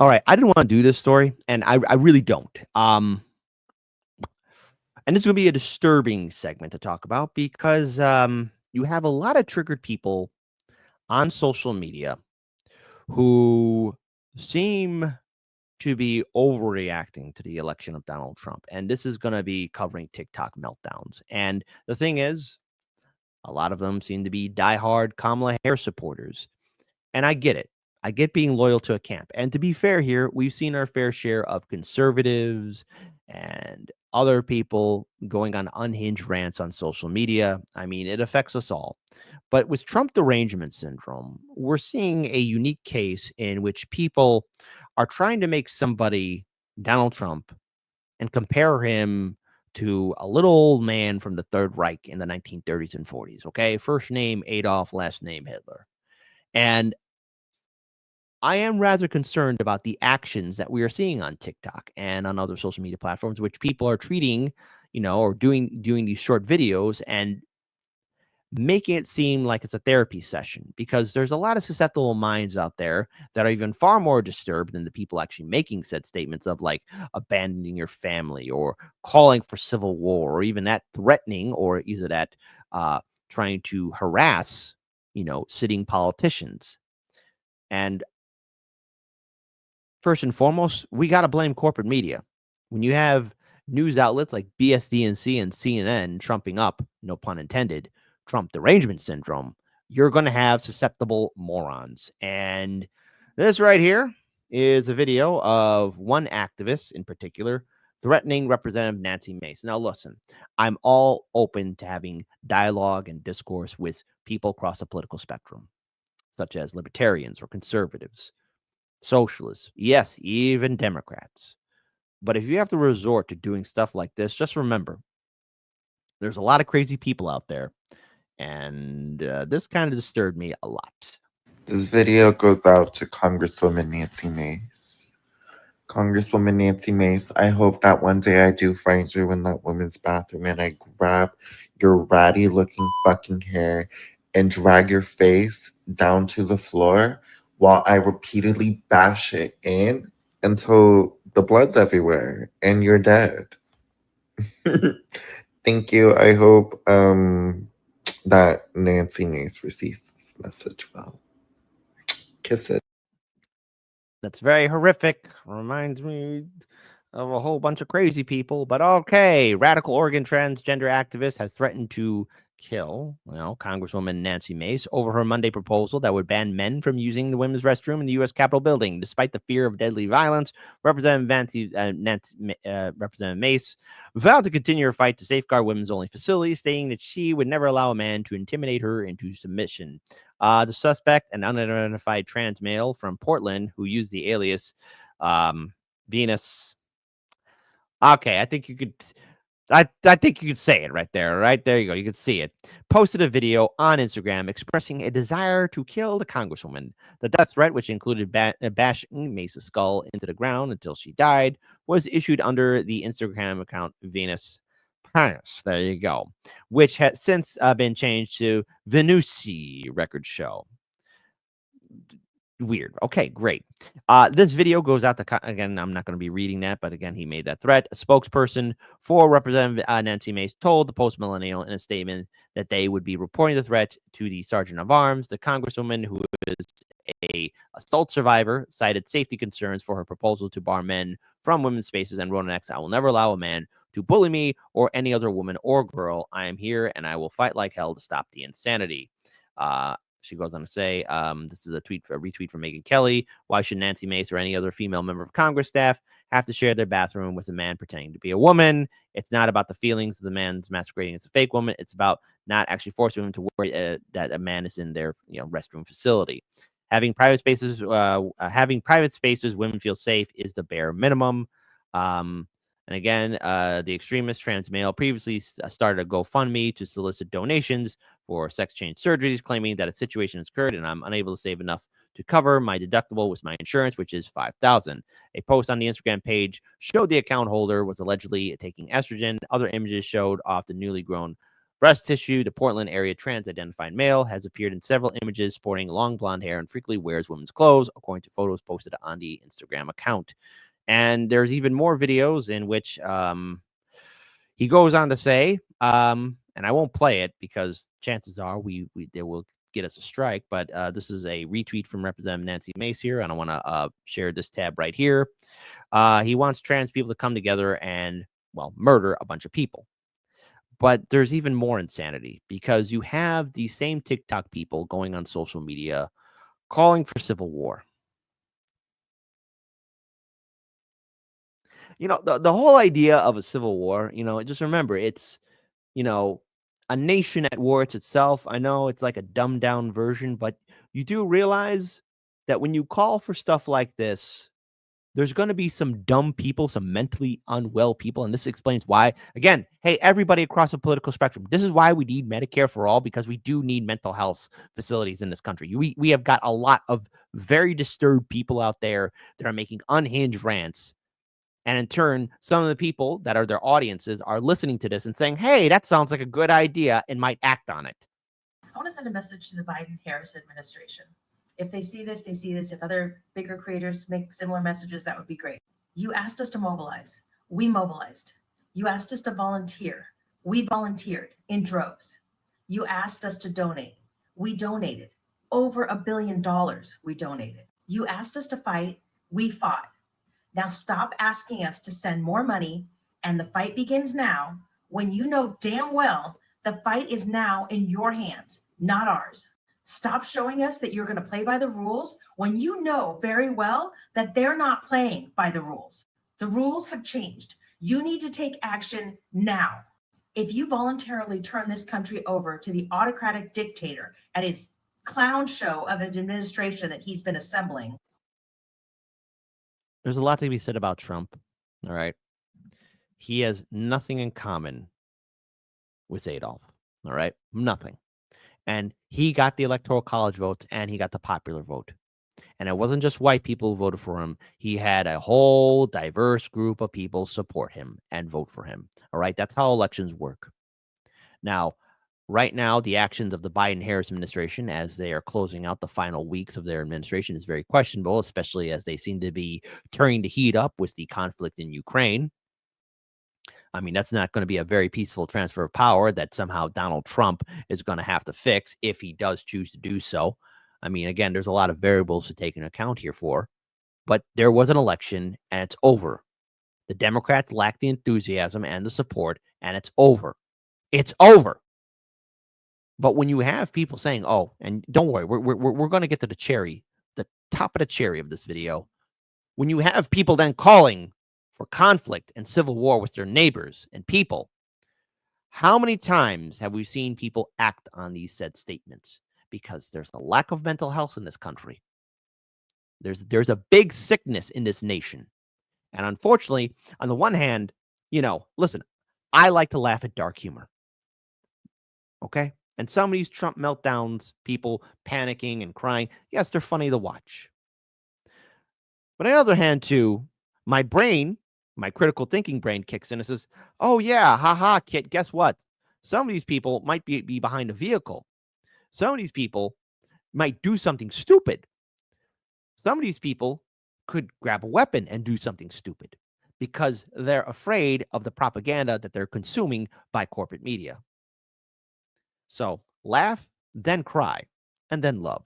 All right, I didn't want to do this story, and I really don't. And this is going to be a disturbing segment to talk about because you have a lot of triggered people on social media who seem to be overreacting to the election of Donald Trump. And this is going to be covering TikTok meltdowns. And the thing is, a lot of them seem to be diehard Kamala Harris supporters. And I get it. I get being loyal to a camp. And to be fair here, we've seen our fair share of conservatives and other people going on unhinged rants on social media. I mean, it affects us all. But with Trump derangement syndrome, we're seeing a unique case in which people are trying to make somebody, Donald Trump, and compare him to a little old man from the Third Reich in the 1930s and 40s. Okay. First name Adolf, last name Hitler. And I am rather concerned about the actions that we are seeing on TikTok and on other social media platforms, which people are treating, or doing these short videos and making it seem like it's a therapy session, because there's a lot of susceptible minds out there that are even far more disturbed than the people actually making said statements of like abandoning your family or calling for civil war, or even that threatening, or is it that trying to harass, sitting politicians. And first and foremost, we got to blame corporate media. When you have news outlets like BSDNC and CNN trumping up, no pun intended, Trump derangement syndrome, you're going to have susceptible morons. And this right here is a video of one activist in particular threatening Representative Nancy Mace. Now, listen, I'm all open to having dialogue and discourse with people across the political spectrum, such as libertarians or conservatives, socialists, yes, even Democrats. But if you have to resort to doing stuff like this, just remember there's a lot of crazy people out there. And this kind of disturbed me a lot. This video goes out to Congresswoman Nancy Mace. Congresswoman Nancy Mace, I hope that one day I do find you in that woman's bathroom and I grab your ratty looking fucking hair and drag your face down to the floor while I repeatedly bash it in until the blood's everywhere and you're dead. Thank you. I hope that Nancy Mace receives this message well. Kiss it. That's very horrific. Reminds me of a whole bunch of crazy people. But okay, radical Oregon transgender activist has threatened to kill, Congresswoman Nancy Mace over her Monday proposal that would ban men from using the women's restroom in the U.S. Capitol building. Despite the fear of deadly violence, Representative Mace vowed to continue her fight to safeguard women's only facilities, stating that she would never allow a man to intimidate her into submission. The suspect, an unidentified trans male from Portland who used the alias Venus. Okay, I think you could. I think you could say it right there. Right there you go. You could see it. Posted a video on Instagram expressing a desire to kill the congresswoman. The death threat, which included bashing Mace's skull into the ground until she died, was issued under the Instagram account Venus Paris. There you go. Which has since been changed to Venusi Record Show. Weird. Okay, great. This video goes out to, again, I'm not going to be reading that, but again, he made that threat. A spokesperson for Representative Nancy Mace told the Post Millennial in a statement that they would be reporting the threat to the Sergeant of Arms. The Congresswoman, who is a assault survivor, cited safety concerns for her proposal to bar men from women's spaces and wrote next, "I will never allow a man to bully me or any other woman or girl. I am here and I will fight like hell to stop the insanity." She goes on to say, this is a retweet from Megyn Kelly. "Why should Nancy Mace or any other female member of Congress staff have to share their bathroom with a man pretending to be a woman? It's not about the feelings of the man's masquerading as a fake woman. It's about not actually forcing him to worry that a man is in their restroom facility. Having private spaces, women feel safe is the bare minimum." And again, the extremist trans male previously started a GoFundMe to solicit donations for sex change surgeries, claiming that a situation has occurred and I'm unable to save enough to cover my deductible with my insurance, which is $5,000. A post on the Instagram page showed the account holder was allegedly taking estrogen. Other images showed off the newly grown breast tissue. The Portland area trans-identified male has appeared in several images sporting long blonde hair and frequently wears women's clothes, according to photos posted on the Instagram account. And there's even more videos in which he goes on to say, and I won't play it because chances are they will get us a strike, but this is a retweet from Representative Nancy Mace here, and I want to share this tab right here. He wants trans people to come together and, well, murder a bunch of people. But there's even more insanity because you have these same TikTok people going on social media calling for civil war. You know, the whole idea of a civil war, just remember, it's, a nation at war. It's itself. I know it's like a dumbed down version, but you do realize that when you call for stuff like this, there's going to be some dumb people, some mentally unwell people. And this explains why, again, hey, everybody across the political spectrum, this is why we need Medicare for all, because we do need mental health facilities in this country. We have got a lot of very disturbed people out there that are making unhinged rants. And in turn, some of the people that are their audiences are listening to this and saying, hey, that sounds like a good idea, and might act on it. I want to send a message to the Biden-Harris administration. If they see this, they see this. If other bigger creators make similar messages, that would be great. You asked us to mobilize. We mobilized. You asked us to volunteer. We volunteered in droves. You asked us to donate. We donated. Over $1 billion we donated. You asked us to fight. We fought. Now stop asking us to send more money, and the fight begins now, when you know damn well the fight is now in your hands, not ours. Stop showing us that you're going to play by the rules when you know very well that they're not playing by the rules. The rules have changed. You need to take action now. If you voluntarily turn this country over to the autocratic dictator and his clown show of an administration that he's been assembling. There's a lot to be said about Trump. All right. He has nothing in common with Adolf. All right. Nothing. And he got the electoral college votes and he got the popular vote. And it wasn't just white people who voted for him. He had a whole diverse group of people support him and vote for him. All right. That's how elections work. Now, right now, the actions of the Biden-Harris administration as they are closing out the final weeks of their administration is very questionable, especially as they seem to be turning the heat up with the conflict in Ukraine. I mean, that's not going to be a very peaceful transfer of power that somehow Donald Trump is going to have to fix if he does choose to do so. I mean, again, there's a lot of variables to take into account here for, but there was an election and it's over. The Democrats lack the enthusiasm and the support, and it's over. It's over. But when you have people saying, oh, and don't worry, we're going to get to the top of the cherry of this video. When you have people then calling for conflict and civil war with their neighbors and people, how many times have we seen people act on these said statements? Because there's a lack of mental health in this country. There's a big sickness in this nation. And unfortunately, on the one hand, listen, I like to laugh at dark humor. Okay? And some of these Trump meltdowns, people panicking and crying, yes, they're funny to watch. But on the other hand, too, my brain, my critical thinking brain kicks in and says, oh, yeah, haha, kid, guess what? Some of these people might be behind a vehicle. Some of these people might do something stupid. Some of these people could grab a weapon and do something stupid because they're afraid of the propaganda that they're consuming by corporate media. So laugh, then cry, and then love.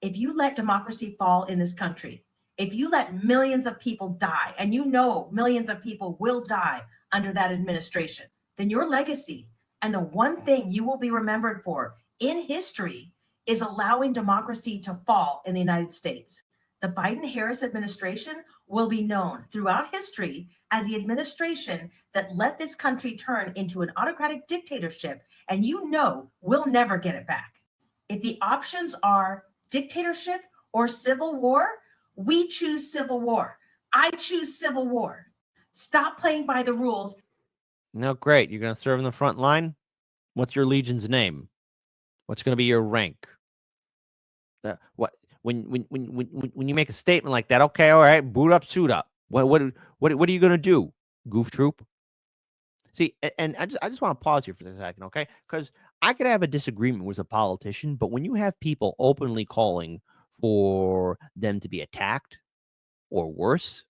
If you let democracy fall in this country, if you let millions of people die, and you know millions of people will die under that administration, then your legacy and the one thing you will be remembered for in history is allowing democracy to fall in the United States. The Biden-Harris administration will be known throughout history as the administration that let this country turn into an autocratic dictatorship, and we'll never get it back. If the options are dictatorship or civil war, we choose civil war. I choose civil war. Stop playing by the rules. No, great. You're going to serve in the front line? What's your legion's name? What's going to be your rank? What when you make a statement like that? Okay, all right, boot up, suit up. What are you going to do? Goof troop? See, and I just want to pause here for a second, okay? Because I could have a disagreement with a politician, but when you have people openly calling for them to be attacked or worse,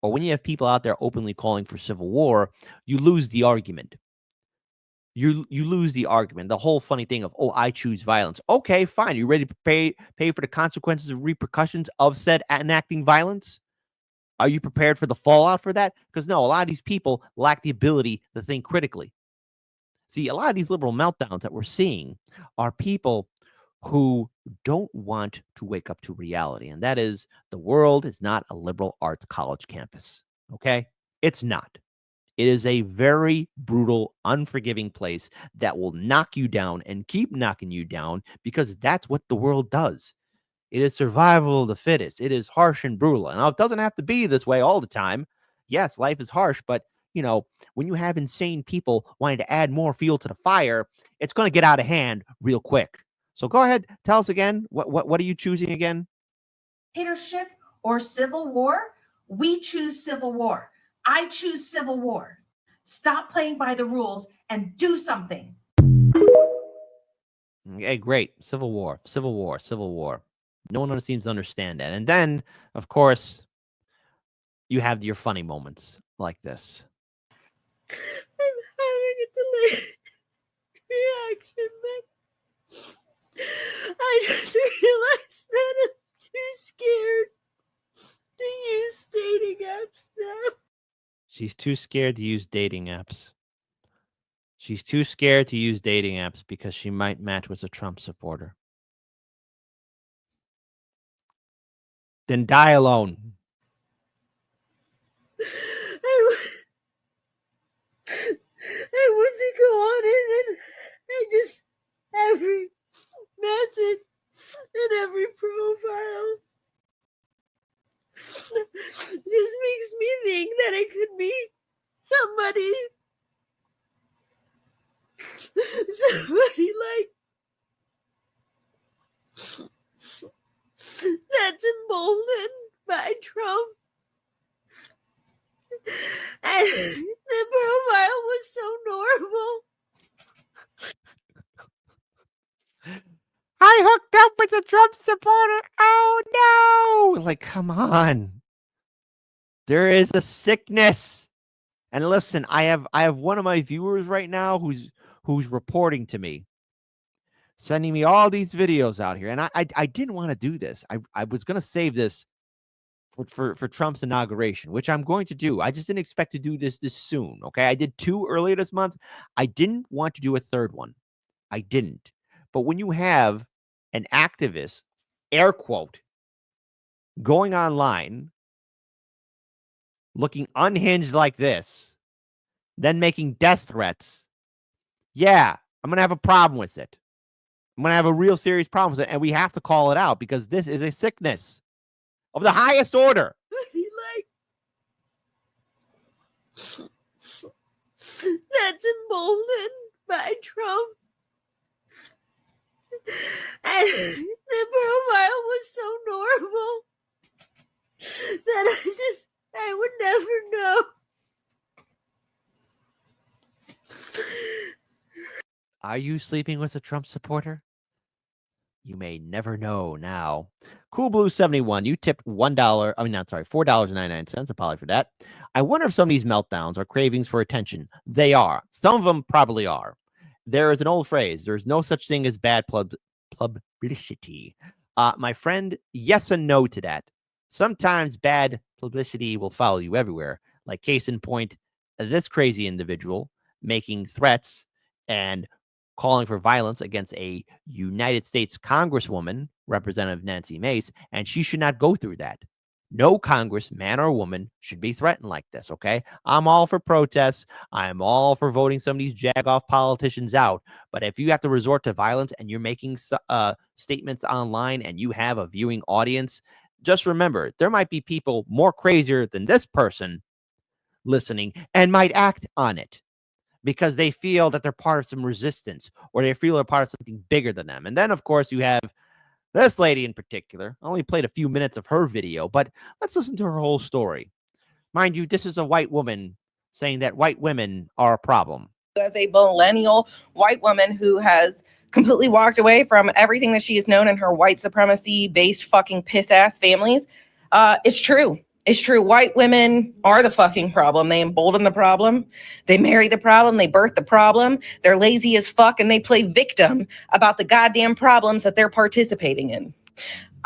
or when you have people out there openly calling for civil war, you lose the argument. You lose the argument. The whole funny thing of, oh, I choose violence. Okay, fine. You ready to pay for the consequences and repercussions of said enacting violence? Are you prepared for the fallout for that? Because no, a lot of these people lack the ability to think critically. See, a lot of these liberal meltdowns that we're seeing are people who don't want to wake up to reality. And that is, the world is not a liberal arts college campus. Okay? It's not. It is a very brutal, unforgiving place that will knock you down and keep knocking you down because that's what the world does. It is survival of the fittest. It is harsh and brutal. And it doesn't have to be this way all the time. Yes, life is harsh, but when you have insane people wanting to add more fuel to the fire, it's going to get out of hand real quick. So go ahead, tell us again. What are you choosing again? Dictatorship or civil war? We choose civil war. I choose civil war. Stop playing by the rules and do something. Okay, great. Civil war, civil war, civil war. No one seems to understand that. And then, of course, you have your funny moments like this. I'm having a delayed reaction, but I just realized that I'm too scared to use dating apps now. She's too scared to use dating apps. She's too scared to use dating apps because she might match with a Trump supporter. Then die alone. I want to go on it, and I just every message and every profile just makes me think that it could be somebody like that's emboldened by Trump. And the profile was so normal. I hooked up with a Trump supporter. Oh no! Like, come on. There is a sickness. And listen, I have one of my viewers right now who's reporting to me, sending me all these videos out here. And I didn't want to do this. I was gonna save this for Trump's inauguration, which I'm going to do. I just didn't expect to do this soon. Okay. I did 2 earlier this month. I didn't want to do a third one. I didn't. But when you have an activist, air quote, going online, looking unhinged like this, then making death threats, yeah, I'm going to have a problem with it. I'm going to have a real serious problem with it. And we have to call it out because this is a sickness of the highest order. That's emboldened by Trump. And the profile was so normal that I would never know. Are you sleeping with a Trump supporter? You may never know now. Cool Blue 71, you tipped $4.99. Apology for that. I wonder if some of these meltdowns are cravings for attention. They are. Some of them probably are. There is an old phrase, there's no such thing as bad publicity. My friend, yes and no to that. Sometimes bad publicity will follow you everywhere. Like case in point, this crazy individual making threats and calling for violence against a United States Congresswoman, Representative Nancy Mace, and she should not go through that. No Congress, man or woman, should be threatened like this, okay? I'm all for protests. I'm all for voting some of these jag-off politicians out. But if you have to resort to violence and you're making statements online and you have a viewing audience, just remember, there might be people more crazier than this person listening and might act on it because they feel that they're part of some resistance or they feel they're part of something bigger than them. And then, of course, you have this lady in particular. I only played a few minutes of her video, but let's listen to her whole story. Mind you, this is a white woman saying that white women are a problem. As a millennial white woman who has completely walked away from everything that she has known in her white supremacy based fucking piss ass families, it's true. It's true. White women are the fucking problem. They embolden the problem. They marry the problem. They birth the problem. They're lazy as fuck and they play victim about the goddamn problems that they're participating in.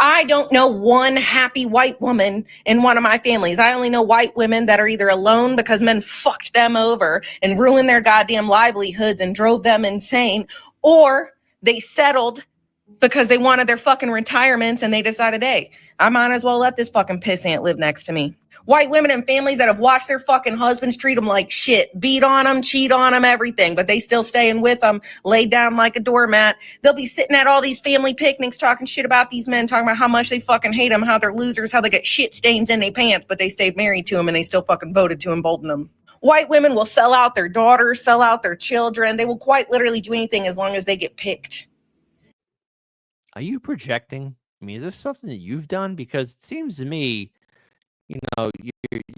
I don't know one happy white woman in one of my families. I only know white women that are either alone because men fucked them over and ruined their goddamn livelihoods and drove them insane, or they settled because they wanted their fucking retirements and they decided, hey, I might as well let this fucking pissant live next to me. White women and families that have watched their fucking husbands treat them like shit, beat on them, cheat on them, everything, but they still staying with them, laid down like a doormat. They'll be sitting at all these family picnics talking shit about these men, talking about how much they fucking hate them, how they're losers, how they get shit stains in their pants, but they stayed married to them and they still fucking voted to embolden them. White women will sell out their daughters, sell out their children. They will quite literally do anything as long as they get picked. Are you projecting? I mean, is this something that you've done? Because it seems to me, you know,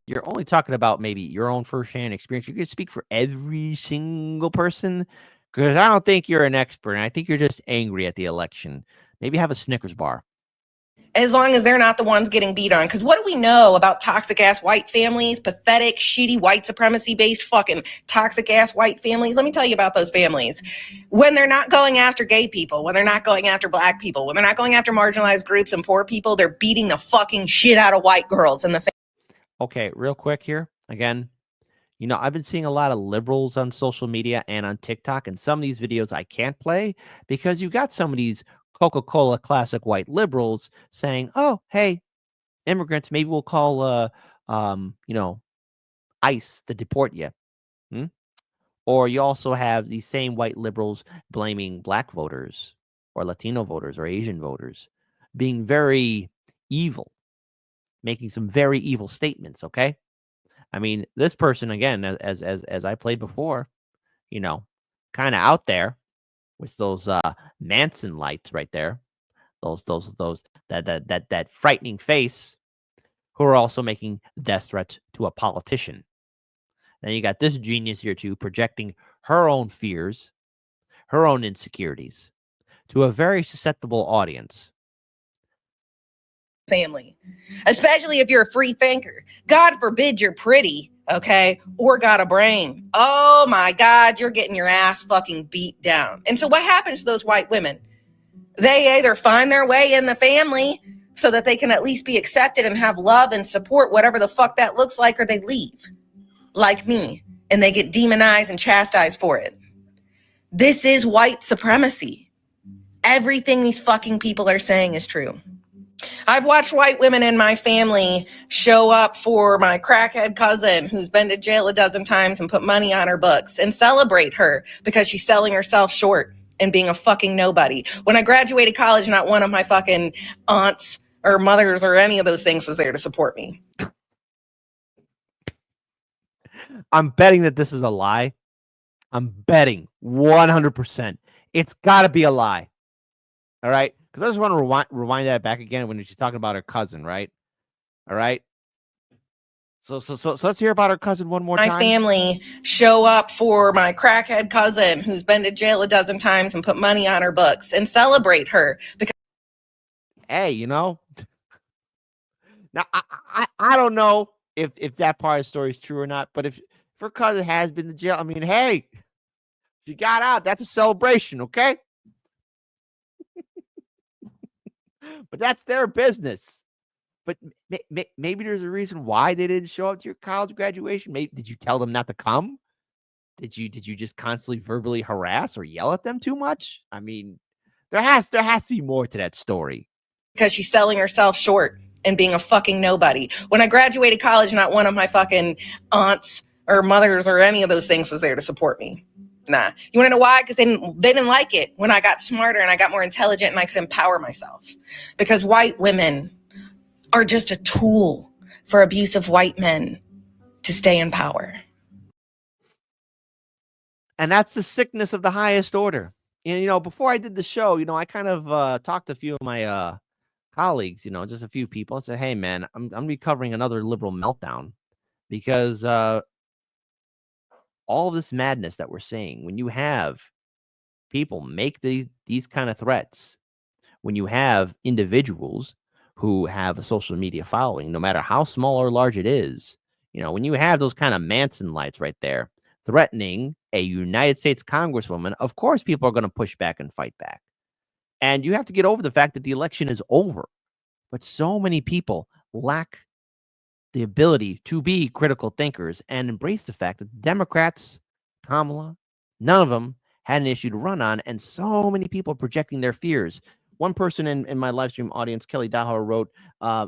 you're only talking about maybe your own firsthand experience. You could speak for every single person, because I don't think you're an expert, and I think you're just angry at the election. Maybe have a Snickers bar. As long as they're not the ones getting beat on. Because what do we know about toxic ass white families, pathetic, shitty, white supremacy based fucking toxic ass white families? Let me tell you about those families. When they're not going after gay people, when they're not going after black people, when they're not going after marginalized groups and poor people, they're beating the fucking shit out of white girls in the face. Okay, real quick here. Again, you know, I've been seeing a lot of liberals on social media and on TikTok, and some of these videos I can't play because you got some of these Coca-Cola classic white liberals saying, "Oh, hey, immigrants, maybe we'll call you know, ICE to deport you." Hmm? Or you also have these same white liberals blaming black voters or Latino voters or Asian voters, being very evil, making some very evil statements, okay? I mean, this person again, as I played before, you know, kind of out there with those Manson lights right there, those that frightening face, who are also making death threats to a politician. Then you got this genius here too, projecting her own fears, her own insecurities to a very susceptible audience. Family, especially if you're a free thinker. God forbid you're pretty, okay, or got a brain. Oh my God, you're getting your ass fucking beat down. And so what happens to those white women? They either find their way in the family so that they can at least be accepted and have love and support, whatever the fuck that looks like, or they leave, like me, and they get demonized and chastised for it. This is white supremacy. Everything these fucking people are saying is true. I've watched white women in my family show up for my crackhead cousin who's been to jail a dozen times and put money on her books and celebrate her because she's selling herself short and being a fucking nobody. When I graduated college, not one of my fucking aunts or mothers or any of those things was there to support me. I'm betting that this is a lie. I'm betting 100%. It's got to be a lie. All right? Because I just want to rewind that back again when she's talking about her cousin, right? All right? So let's hear about her cousin one more time. My family show up for my crackhead cousin who's been to jail a dozen times and put money on her books and celebrate her because hey, you know, now I don't know if that part of the story is true or not, but if her cousin has been to jail, I mean, hey, she got out. That's a celebration, okay? But that's their business. But maybe there's a reason why they didn't show up to your college graduation. Maybe did you tell them not to come? Did you just constantly verbally harass or yell at them too much? I mean, there has to be more to that story. because she's selling herself short and being a fucking nobody. When I graduated college, not one of my fucking aunts or mothers or any of those things was there to support me. Nah. You want to know why? Because they didn't like it when I got smarter and I got more intelligent and I could empower myself. Because white women are just a tool for abusive white men to stay in power. And that's the sickness of the highest order. And, you know, before I did the show, you know, I kind of talked to a few of my colleagues, you know, just a few people, and said, hey, man, I'm recovering another liberal meltdown because all this madness that we're seeing, when you have people make these kind of threats, when you have individuals who have a social media following, no matter how small or large it is, when you have those kind of Manson lights right there threatening a United States Congresswoman, of course people are going to push back and fight back. And you have to get over the fact that the election is over. But so many people lack the ability to be critical thinkers and embrace the fact that Democrats, Kamala, none of them had an issue to run on, and so many people projecting their fears. One person in my live stream audience, Kelly Dahar, wrote,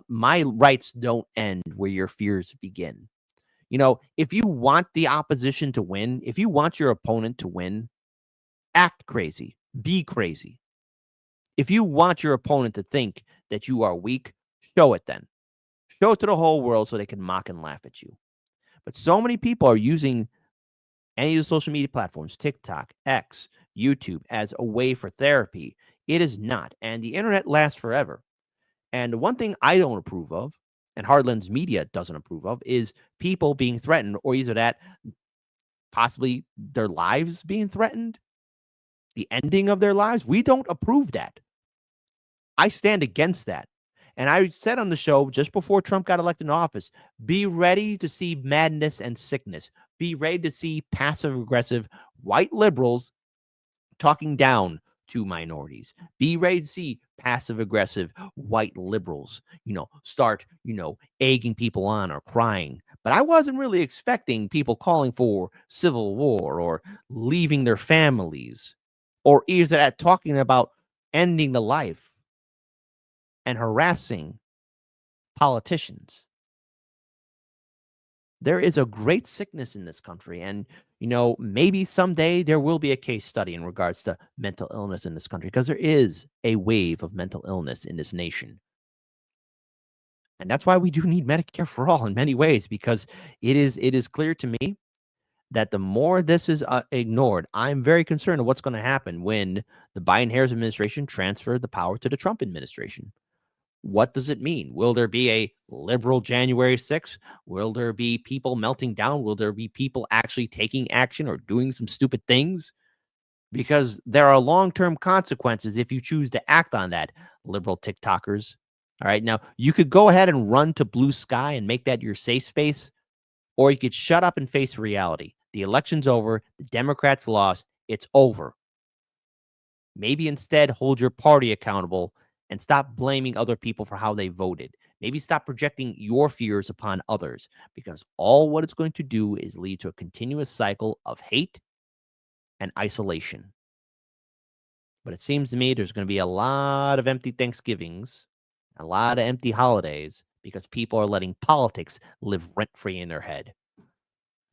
my rights don't end where your fears begin. If you want the opposition to win, if you want your opponent to win, act crazy, be crazy. If you want your opponent to think that you are weak, show it then. Show it to the whole world so they can mock and laugh at you. But so many people are using any of the social media platforms, TikTok, X, YouTube, as a way for therapy. It is not. And the internet lasts forever. And the one thing I don't approve of, and Hardlands Media doesn't approve of, is people being threatened, or either that, possibly their lives being threatened, the ending of their lives. We don't approve that. I stand against that. And I said on the show just before Trump got elected in office, be ready to see madness and sickness. Be ready to see passive-aggressive white liberals talking down to minorities. Be ready to see passive-aggressive white liberals, start, egging people on or crying. But I wasn't really expecting people calling for civil war or leaving their families, or either that talking about ending the life and harassing politicians. There is a great sickness in this country, and maybe someday there will be a case study in regards to mental illness in this country, because there is a wave of mental illness in this nation. And that's why we do need Medicare for all in many ways, because it is clear to me that the more this is ignored, I'm very concerned of what's going to happen when the Biden-Harris administration transfer the power to the Trump administration. What does it mean? Will there be a liberal January 6th? Will there be people melting down? Will there be people actually taking action or doing some stupid things? Because there are long-term consequences if you choose to act on that, liberal TikTokers. All right. Now, you could go ahead and run to blue sky and make that your safe space, or you could shut up and face reality. The election's over. The Democrats lost. It's over. Maybe instead hold your party accountable and stop blaming other people for how they voted. Maybe stop projecting your fears upon others, because all what it's going to do is lead to a continuous cycle of hate and isolation. But it seems to me there's going to be a lot of empty Thanksgivings, a lot of empty holidays, because people are letting politics live rent-free in their head.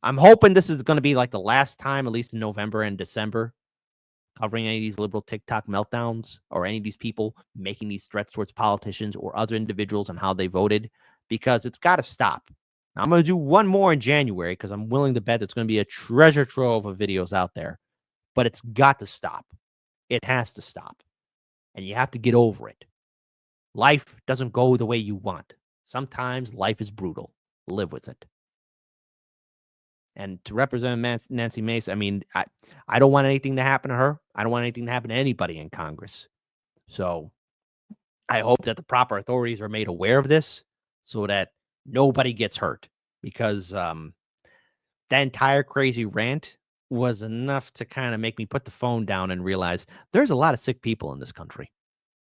I'm hoping this is going to be like the last time, at least in November and December, covering any of these liberal TikTok meltdowns or any of these people making these threats towards politicians or other individuals on how they voted, because it's got to stop. Now, I'm going to do one more in January, because I'm willing to bet there's going to be a treasure trove of videos out there, but it's got to stop. It has to stop. And you have to get over it. Life doesn't go the way you want. Sometimes life is brutal. Live with it. And to represent Nancy Mace, I mean, I don't want anything to happen to her. I don't want anything to happen to anybody in Congress. So I hope that the proper authorities are made aware of this so that nobody gets hurt, because that entire crazy rant was enough to kind of make me put the phone down and realize there's a lot of sick people in this country.